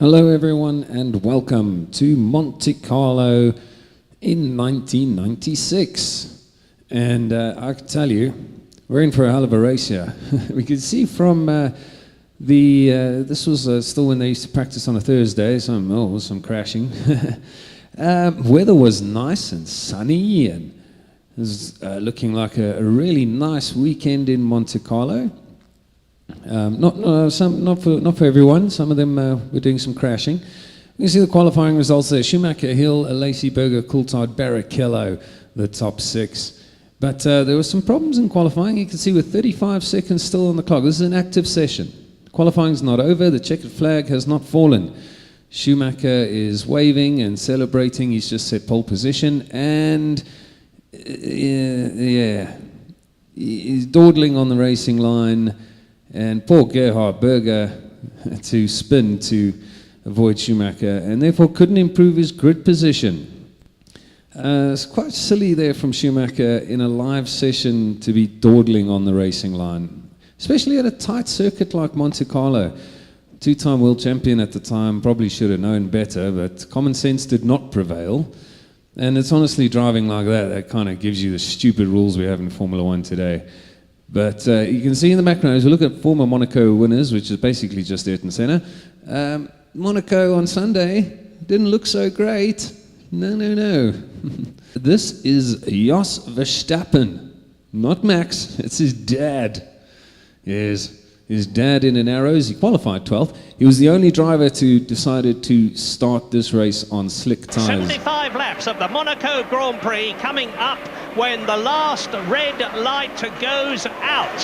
Hello everyone and welcome to Monte Carlo in 1996. And I can tell you, we're in for a hell of a race here. We can see from this was still when they used to practice on a Thursday, some crashing. Weather was nice and sunny and it was looking like a really nice weekend in Monte Carlo. Not for everyone. Some of them were doing some crashing. You can see the qualifying results there. Schumacher, Hill, Lacey, Berger, Coulthard, Barrichello, the top six. But there were some problems in qualifying. You can see with 35 seconds still on the clock. This is an active session. Qualifying's not over. The checkered flag has not fallen. Schumacher is waving and celebrating. He's just set pole position. And he's dawdling on the racing line. And poor Gerhard Berger to spin to avoid Schumacher and therefore couldn't improve his grid position. It's quite silly there from Schumacher in a live session to be dawdling on the racing line, especially at a tight circuit like Monte Carlo. Two-time world champion at the time, probably should have known better, but common sense did not prevail. And it's honestly driving like that kind of gives you the stupid rules we have in Formula One today. But you can see in the background, as we look at former Monaco winners, which is basically just Ayrton Senna, Monaco on Sunday didn't look so great. No. This is Jos Verstappen, not Max, it's his dad. Yes, his dad in an Arrows, he qualified 12th. He was the only driver to decided to start this race on slick tyres. 75 laps of the Monaco Grand Prix coming up when the last red light goes out.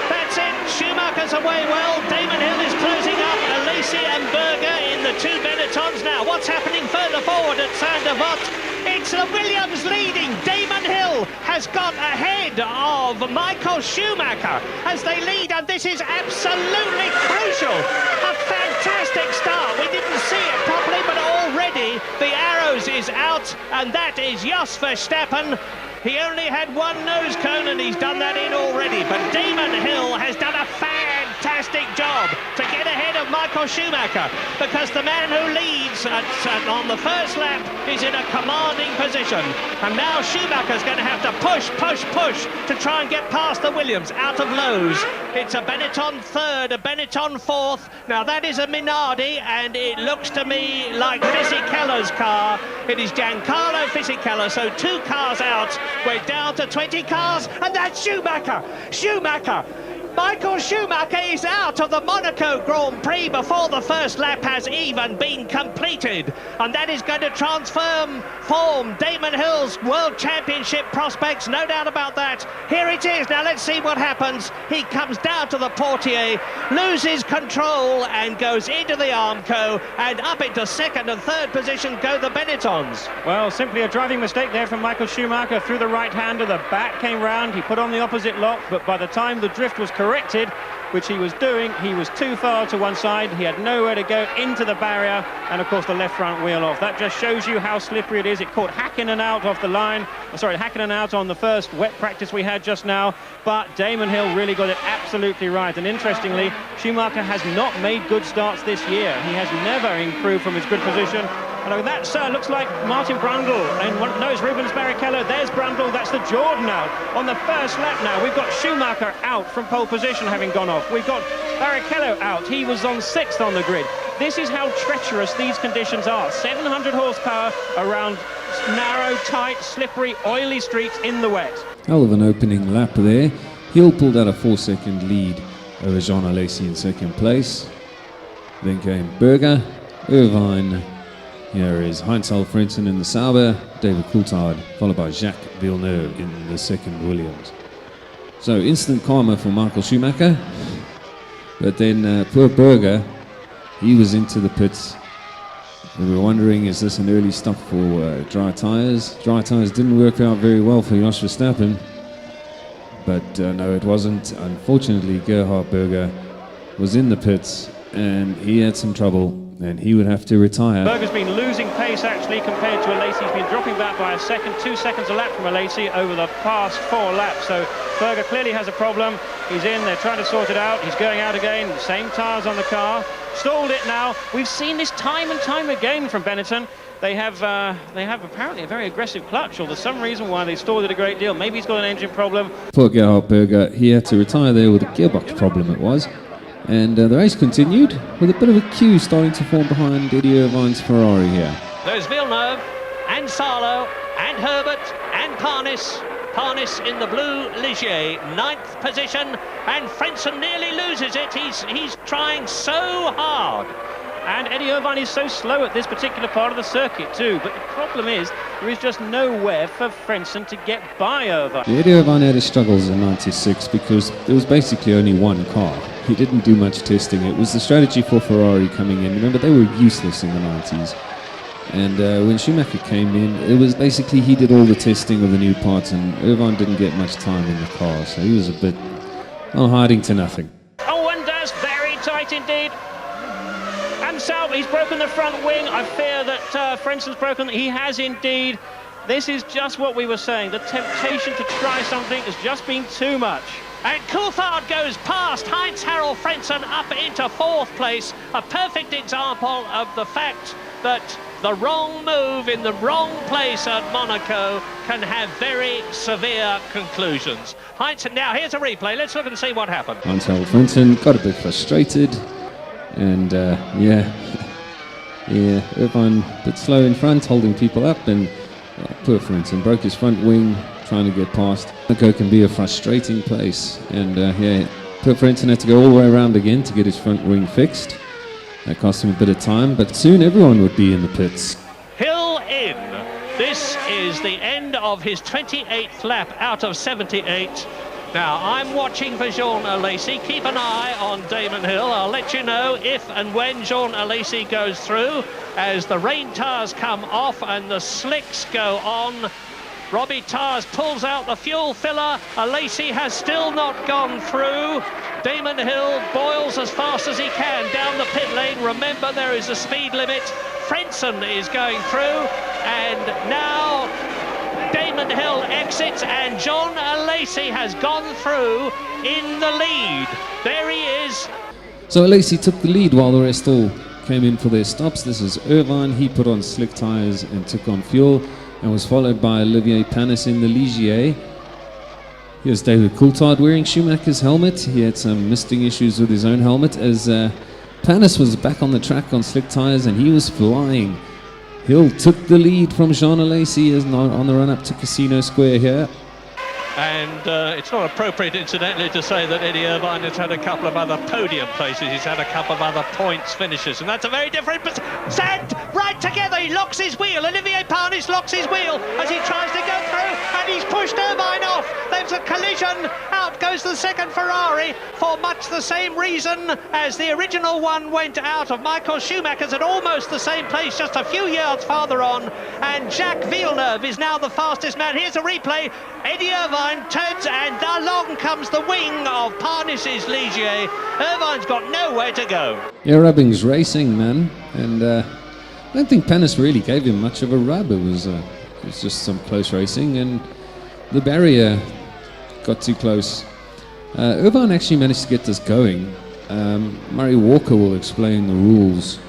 That's it, Schumacher's away well, Damon Hill is closing up, Lacey and Berger in the two Benettons. Now what's happening further forward at Saint-Devote? It's the Williams leading. Damon Hill has got ahead of Michael Schumacher as they lead, and this is absolutely crucial. A fantastic start. We didn't see it properly, but already the Arrows is out, and that is Jos Verstappen. He only had one nose cone, and he's done that in already. But Damon Hill has done a fantastic job to get ahead of Michael Schumacher, because the man who leads on the first lap is in a commanding position. And now Schumacher's going to have to push to try and get past the Williams out of Lowe's. It's a Benetton third, a Benetton fourth. Now that is a Minardi, and it looks to me like Fisichella's car. It is Giancarlo Fisichella, so two cars out. We're down to 20 cars, and that's Schumacher! Michael Schumacher is out of the Monaco Grand Prix before the first lap has even been completed, and that is going to transform Damon Hill's World Championship prospects, no doubt about that. Here it is. Now let's see what happens. He comes down to the portier, loses control and goes into the Armco, and up into second and third position go the Benettons. Well, simply a driving mistake there from Michael Schumacher. Through the right-hander, the back came round, he put on the opposite lock, but by the time the drift was corrected, which he was doing, he was too far to one side. He had nowhere to go, into the barrier, and of course the left front wheel off. That just shows you how slippery it is. It caught Hakkinen out off the line. Hakkinen out on the first wet practice we had just now, but Damon Hill really got it absolutely right. And interestingly, Schumacher has not made good starts this year. He has never improved from his good position. And that looks like Martin Brundle, and no, it's Rubens Barrichello. There's Brundle, that's the Jordan out. On the first lap now, we've got Schumacher out from pole position, having gone off. We've got Barrichello out, he was on 6th on the grid. This is how treacherous these conditions are. 700 horsepower around narrow, tight, slippery, oily streets in the wet. Hell of an opening lap there. Hill pulled out a 4-second lead over Jean Alesi in second place. Then came Berger, Irvine. Here is Heinz Alfredson in the Sauber, David Coulthard, followed by Jacques Villeneuve in the second Williams. So instant karma for Michael Schumacher, but then poor Berger, he was into the pits. We were wondering, is this an early stop for dry tyres? Dry tyres didn't work out very well for Jos Verstappen, but no, it wasn't. Unfortunately, Gerhard Berger was in the pits and he had some trouble, and he would have to retire. Berger's been losing pace pace actually compared to Alesi. He's been dropping back by a second, 2 seconds a lap from Alesi over the past 4 laps. So Berger clearly has a problem. He's in, they're trying to sort it out. He's going out again, same tyres on the car. Stalled it now. We've seen this time and time again from Benetton. They have apparently a very aggressive clutch, or there's some reason why they stalled it a great deal. Maybe he's got an engine problem. Poor Gerhard Berger, he had to retire there with a gearbox problem it was. And the race continued with a bit of a queue starting to form behind Eddie Irvine's Ferrari here. There's Villeneuve and Salo and Herbert and Panis. Panis in the blue Ligier, 9th position, and Frentzen nearly loses it. He's trying so hard. And Eddie Irvine is so slow at this particular part of the circuit too. But the problem is, there is just nowhere for Frentzen to get by Irvine. Eddie Irvine had his struggles in '96 because there was basically only one car. He didn't do much testing. It was the strategy for Ferrari coming in. Remember, they were useless in the 90s. And when Schumacher came in, it was basically he did all the testing of the new parts, and Irvine didn't get much time in the car, so he was a bit hiding to nothing. Oh, and that's very tight indeed. Salve, he's broken the front wing. I fear that Frentzen's broken. He has indeed. This is just what we were saying. The temptation to try something has just been too much. And Coulthard goes past Heinz-Harald Frentzen up into 4th place. A perfect example of the fact that the wrong move in the wrong place at Monaco can have very severe conclusions. Heinz, now here's a replay. Let's look and see what happened. Heinz-Harald Frentzen got a bit frustrated. And Irvine a bit slow in front, holding people up, and poor Frentzen broke his front wing trying to get past. Monaco can be a frustrating place, and poor Frentzen had to go all the way around again to get his front wing fixed. That cost him a bit of time, but soon everyone would be in the pits. Hill in. This is the end of his 28th lap out of 78. Now, I'm watching for Jean Alesi. Keep an eye on Damon Hill. I'll let you know if and when Jean Alesi goes through as the rain tires come off and the slicks go on. Robbie Tars pulls out the fuel filler. Alesi has still not gone through. Damon Hill boils as fast as he can down the pit lane. Remember, there is a speed limit. Frentzen is going through, and now Damon Hill exits, and Jean Alesi has gone through in the lead. There he is. So Alesi took the lead while the rest all came in for their stops. This is Irvine. He put on slick tyres and took on fuel, and was followed by Olivier Panis in the Ligier. Here's David Coulthard wearing Schumacher's helmet. He had some misting issues with his own helmet as Panis was back on the track on slick tyres, and he was flying. Hill took the lead from Jean Alesi as on the run-up to Casino Square here. And it's not appropriate, incidentally, to say that Eddie Irvine has had a couple of other podium places. He's had a couple of other points finishes, and that's a very different... Sand right together, he locks his wheel. Olivier Panis locks his wheel as he tries to go through, and he's pushed Irvine off. There's a collision. Out goes the second Ferrari for much the same reason as the original one went out of Michael Schumacher's at almost the same place, just a few yards farther on. And Jacques Villeneuve is now the fastest man. Here's a replay. Eddie Irvine turns, and along comes the wing of Panis's Ligier. Irvine's got nowhere to go. Yeah, Rubbing's racing, man. And I don't think Panis really gave him much of a rub. It was just some close racing, and the barrier got too close. Irvine actually managed to get this going. Murray Walker will explain the rules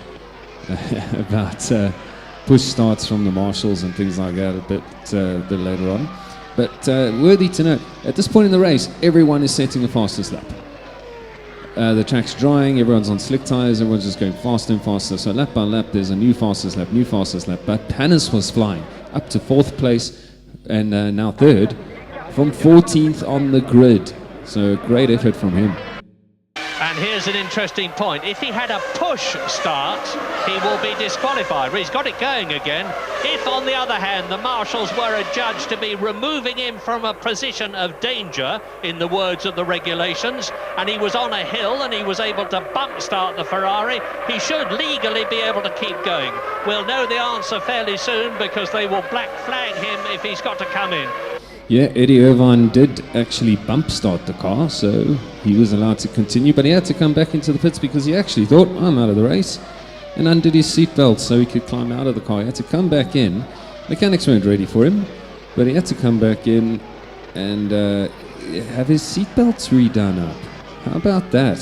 about push starts from the marshals and things like that a bit later on. But worthy to note, at this point in the race, everyone is setting the fastest lap. The track's drying, everyone's on slick tyres, everyone's just going faster and faster. So lap by lap, there's a new fastest lap. But Panis was flying up to 4th place and now 3rd from 14th on the grid. So great effort from him. And here's an interesting point. If he had a push start, he will be disqualified. He's got it going again. If, on the other hand, the marshals were adjudged to be removing him from a position of danger, in the words of the regulations, and he was on a hill and he was able to bump start the Ferrari, he should legally be able to keep going. We'll know the answer fairly soon, because they will black flag him if he's got to come in. Yeah, Eddie Irvine did actually bump start the car, so he was allowed to continue, but he had to come back into the pits because he actually thought, I'm out of the race. and undid his seatbelt so he could climb out of the car. He had to come back in. Mechanics weren't ready for him, but he had to come back in and have his seatbelts redone up. How about that?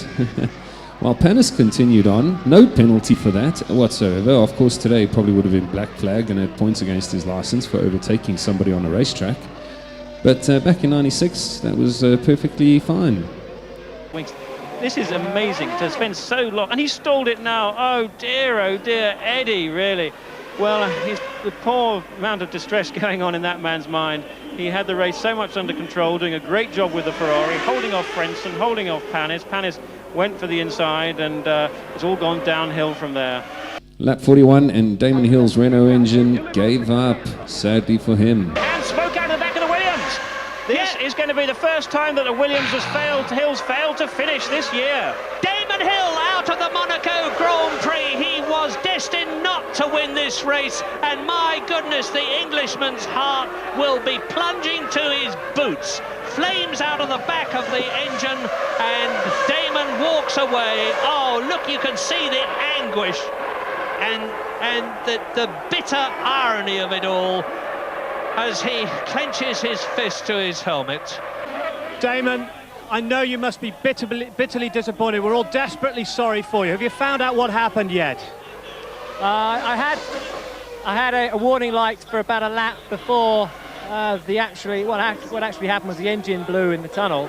While Panis continued on, no penalty for that whatsoever. Of course, today probably would have been black flag and had points against his license for overtaking somebody on a racetrack. But back in '96, that was perfectly fine. This is amazing to spend so long, and he stalled it now. Oh dear, Eddie, really. Well, the poor amount of distress going on in that man's mind. He had the race so much under control, doing a great job with the Ferrari, holding off Frentzen, holding off Panis. Panis went for the inside, and it's all gone downhill from there. Lap 41, and Damon Hill's Renault engine gave up, sadly for him. And smoke out of the back of the Williams. This is going to be the first time that the Williams Hill's failed to finish this year. Damon Hill out of the Monaco Grand Prix. He was destined not to win this race, and my goodness, the Englishman's heart will be plunging to his boots. Flames out of the back of the engine, and Damon walks away. Oh, look, you can see the anguish and the bitter irony of it all as he clenches his fist to his helmet. Damon, I know you must be bitterly disappointed. We're all desperately sorry for you. Have you found out what happened yet? I had a warning light for about a lap before what actually happened was the engine blew in the tunnel,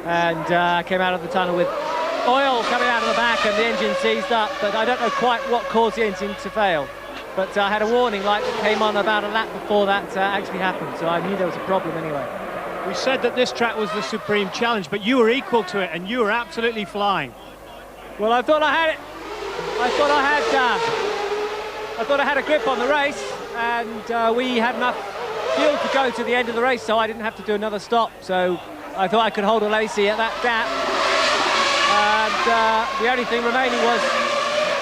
and I came out of the tunnel with oil coming out of the back and the engine seized up, but I don't know quite what caused the engine to fail. But I had a warning light that came on about a lap before that actually happened, so I knew there was a problem anyway. We said that this track was the supreme challenge, but you were equal to it, and you were absolutely flying. Well, I thought I had it. I thought I had a grip on the race, and we had enough fuel to go to the end of the race, so I didn't have to do another stop. So I thought I could hold a Lacey at that gap, and the only thing remaining was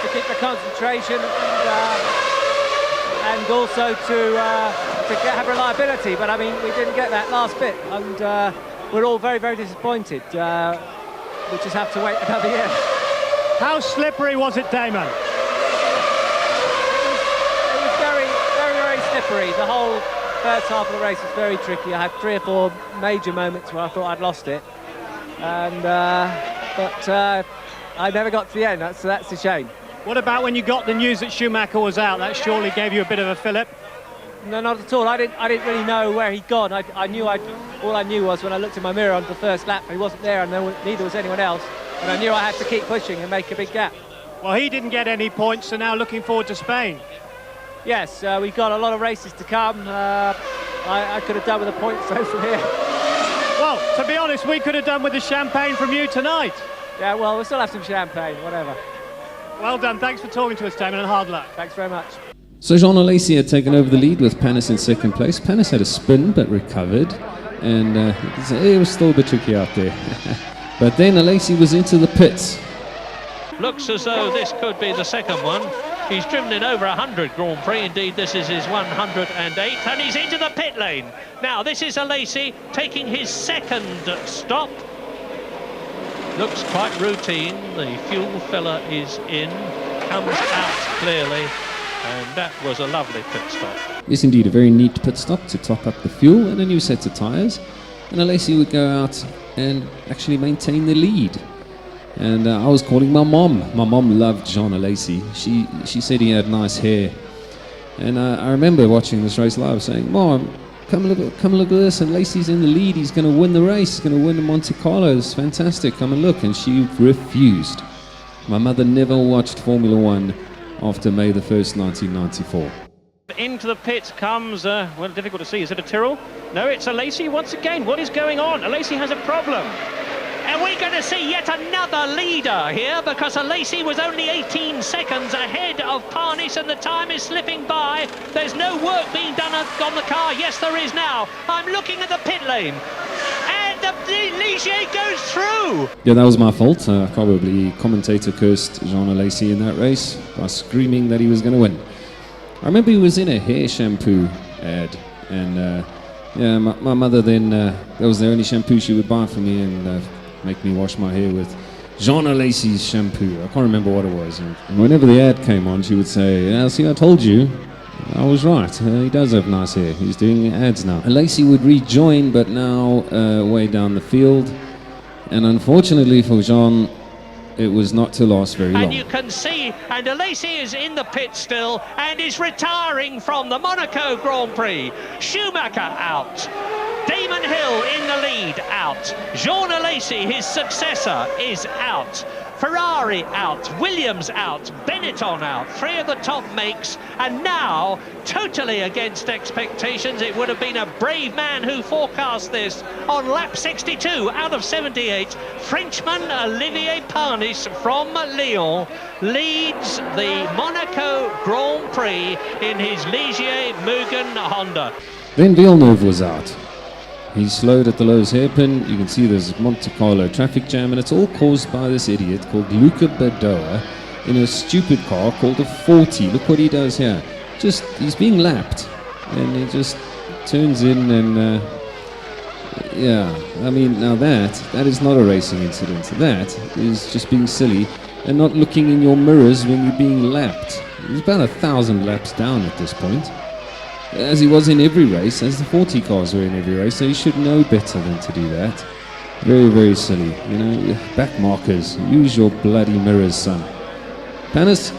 to keep the concentration and also to have reliability. But I mean, we didn't get that last bit, and we're all very, very disappointed. We just have to wait another year. How slippery was it, Damon? It was very, very, very slippery. The whole first half of the race was very tricky. I had 3 or 4 major moments where I thought I'd lost it, and but I never got to the end. So that's a shame. What about when you got the news that Schumacher was out? That surely gave you a bit of a fillip. No, not at all. I didn't really know where he'd gone. All I knew was when I looked in my mirror on the first lap, he wasn't there, and neither was anyone else. And I knew I had to keep pushing and make a big gap. Well, he didn't get any points, so now looking forward to Spain. Yes, we've got a lot of races to come. I could have done with a point so from here. Well, to be honest, we could have done with the champagne from you tonight. Yeah, well, we'll still have some champagne, whatever. Well done. Thanks for talking to us, Damon, and hard luck. Thanks very much. So Jean Alesi had taken over the lead with Panis in second place. Panis had a spin but recovered, and it was still a bit tricky out there. But then Alesi was into the pits. Looks as though this could be the second one. He's driven in over 100 Grand Prix. Indeed, this is his 108th, and he's into the pit lane. Now, this is Alesi taking his second stop. Looks quite routine. The fuel filler is in, comes out clearly, and that was a lovely pit stop. Yes, indeed, a very neat pit stop to top up the fuel and a new set of tyres. And Alesi would go out and actually maintain the lead. And I was calling my mom. My mom loved Jean Alesi. She said he had nice hair. And I remember watching this race live saying, Mom, come look at this, and Lacey's in the lead. He's going to win the race. He's going to win the Monte Carlo. It's fantastic. Come and look. And she refused. My mother never watched Formula One after May the 1st, 1994. Into the pit comes, well, difficult to see. Is it a Tyrrell? No, it's Alesi once again. What is going on? Alesi has a problem. And we're going to see yet another leader here, because Alesi was only 18 seconds ahead of Panis, and the time is slipping by. There's no work being done on the car. Yes, there is now. I'm looking at the pit lane, and the Ligier goes through. Yeah, that was my fault. Probably commentator cursed Jean Alesi in that race by screaming that he was going to win. I remember he was in a hair shampoo ad, and yeah, my mother then, that was the only shampoo she would buy for me and make me wash my hair with. Jean Alesi's shampoo. I can't remember what it was. And whenever the ad came on, she would say, "Yeah, see, I told you. I was right. He does have nice hair. He's doing ads now." Alesi would rejoin, but now way down the field. And unfortunately for Jean, it was not to last very long. And you can see, and Alesi is in the pit still and is retiring from the Monaco Grand Prix. Schumacher out. Damon Hill in the lead, out. Jean Alesi, his successor, is out. Ferrari out, Williams out, Benetton out, 3 of the top makes, and now, totally against expectations, it would have been a brave man who forecast this. On lap 62 out of 78, Frenchman Olivier Panis from Lyon leads the Monaco Grand Prix in his Ligier Mugen-Honda. Then Villeneuve was out. He slowed at the Lowe's hairpin. You can see there's Monte Carlo traffic jam, and it's all caused by this idiot called Luca Badoa in a stupid car called a 40. Look what he does here. He's being lapped, and he just turns in and, yeah. I mean, now that is not a racing incident. That is just being silly and not looking in your mirrors when you're being lapped. He's about 1,000 laps down at this point, as he was in every race, as the 40 cars were in every race, so he should know better than to do that. Very, very silly. You know, back markers. Use your bloody mirrors, son. Panis,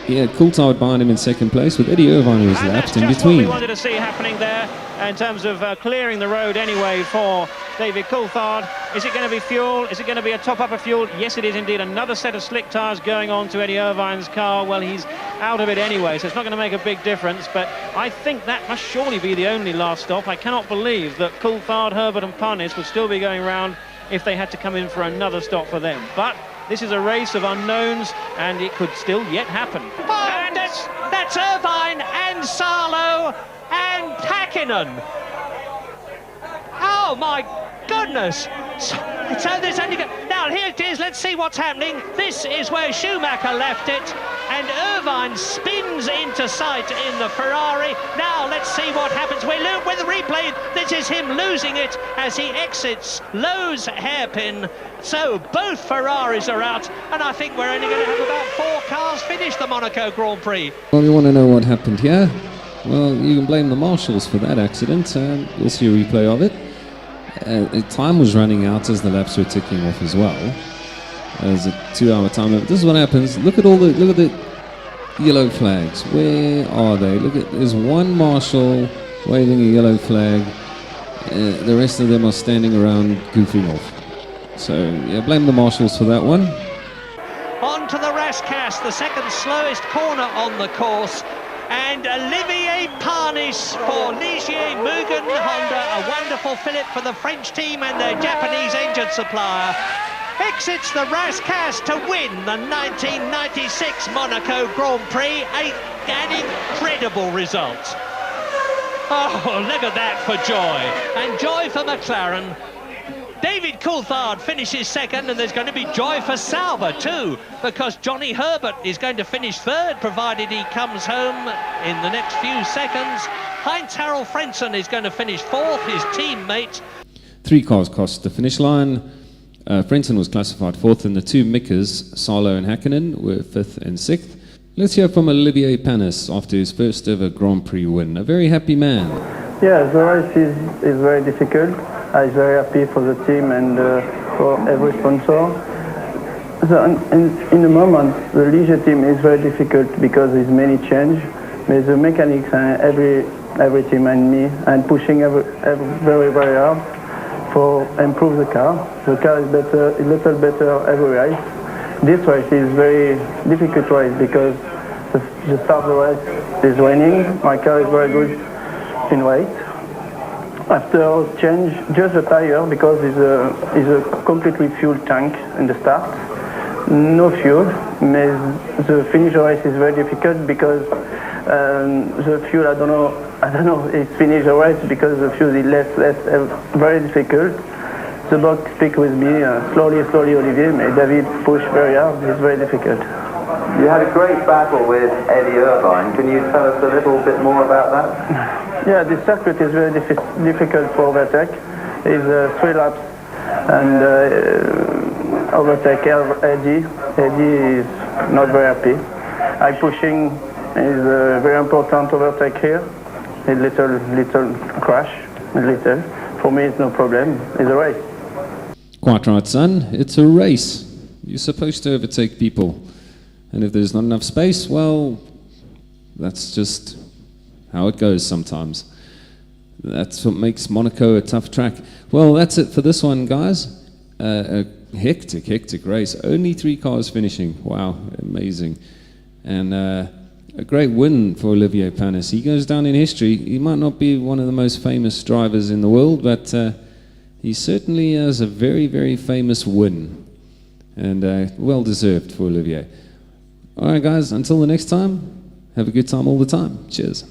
he had Coulthard behind him in second place, with Eddie Irvine who was lapped in between. That's just what we wanted to see happening there in terms of clearing the road anyway for David Coulthard. Is it going to be fuel? Is it going to be a top-up of fuel? Yes, it is indeed. Another set of slick tyres going on to Eddie Irvine's car. Well, he's out of it anyway, so it's not going to make a big difference. But I think that must surely be the only last stop. I cannot believe that Coulthard, Herbert and Panis would still be going round if they had to come in for another stop for them. But this is a race of unknowns, and it could still yet happen. And that's Irvine and Sarlo and Hakkinen. Oh my goodness! So there's only now here it is. Let's see what's happening. This is where Schumacher left it, and Irvine spins into sight in the Ferrari. Now let's see what happens. We look with the replay. This is him losing it as he exits Lowe's hairpin. So both Ferraris are out, and I think we're only going to have about 4 cars finish the Monaco Grand Prix. Well, you want to know what happened here? Well, you can blame the marshals for that accident. We'll see a replay of it. Time was running out as the laps were ticking off as well. There's a 2-hour time limit. This is what happens. Look at the yellow flags. Where are they? There's one marshal waving a yellow flag. The rest of them are standing around goofing off. So yeah, blame the marshals for that one. On to the Rascasse, the second slowest corner on the course. And Olivier Panis for Ligier Mugen-Honda, a wonderful fillip for the French team and their Japanese engine supplier, exits the Rascasse to win the 1996 Monaco Grand Prix. An incredible result. Oh, look at that for joy. And joy for McLaren. David Coulthard finishes second, and there's going to be joy for Sauber too, because Johnny Herbert is going to finish third, provided he comes home in the next few seconds. Heinz-Harald Frentzen is going to finish fourth, his teammate. 3 cars crossed the finish line. Frentzen was classified fourth, and the 2 Mickers, Sarlo and Hakkinen, were 5th and 6th. Let's hear from Olivier Panis after his first ever Grand Prix win. A very happy man. Yeah, the race is very difficult. I'm very happy for the team and for every sponsor. So in the moment, the Ligier team is very difficult because there's many change. But the mechanics and every team and me and pushing very hard for improve the car. The car is better, a little better every race. This race is very difficult race because the start of the race is raining. My car is very good in weight. After change just the tire because it's a completely fuel tank in the start. No fuel. The finish race is very difficult because the fuel I don't know it's finish the race because the fuel is less very difficult. The box speak with me slowly Olivier, but David push very hard. It's very difficult. You had a great battle with Eddie Irvine. Can you tell us a little bit more about that? Yeah, this circuit is very difficult for Vettek. It's 3 laps, and overtake Eddie. Eddie is not very happy. High pushing is a very important overtake here. A little crash, a little. For me, it's no problem. It's a race. Quite right, son. It's a race. You're supposed to overtake people. And if there's not enough space, well, that's just how it goes sometimes. That's what makes Monaco a tough track. Well, that's it for this one, guys. A hectic race. Only 3 cars finishing. Wow, amazing. And a great win for Olivier Panis. He goes down in history. He might not be one of the most famous drivers in the world, but he certainly has a very, very famous win. And well deserved for Olivier. All right, guys, until the next time, have a good time all the time. Cheers.